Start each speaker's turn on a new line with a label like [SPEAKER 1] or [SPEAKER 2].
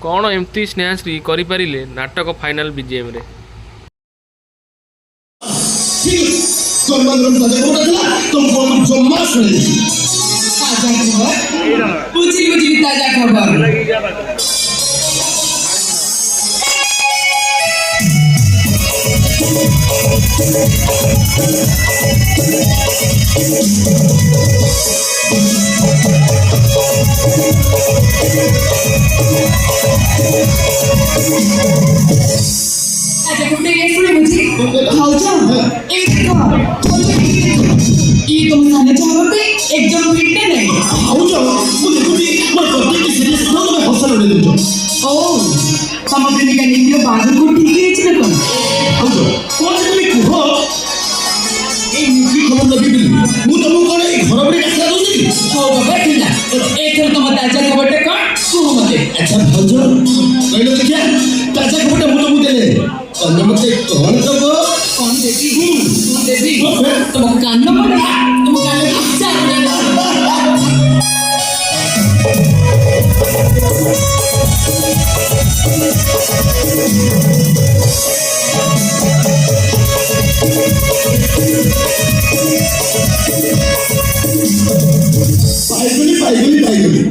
[SPEAKER 1] कौन एमती स्नेहाश्री करिपारिले नाटक फाइनाल बीजीएम रे।
[SPEAKER 2] ताजा खबर कुठे येसले म्हणजे भाऊजा एक भाऊजा ये तुम साने चाहते एकदम फिट नहीं
[SPEAKER 3] भाऊजा मुझे कुछ मैं करते कि सीरियस ना मैं हौसला ले दूँ
[SPEAKER 2] ओ समझने का नहीं जो बाजू को ठीक है चलो कौन
[SPEAKER 3] भाऊजा कौन से तुम्हें कुहो ये मुझे खबर लगी बिल्ली मुझे तुम कौन है घर में कैसे दोगी
[SPEAKER 2] हो बाबा ठीक है एक तो तुम ताजा खबर टे कौन कुहो मते
[SPEAKER 3] अच्छा भाऊजा मैं लोग क्या ताजा खबर टे मुझे मुझे ले कौन मते कौन
[SPEAKER 2] कौन देवी तुम कान में पड़ा तुम कान में अच्छा
[SPEAKER 3] पाइगुली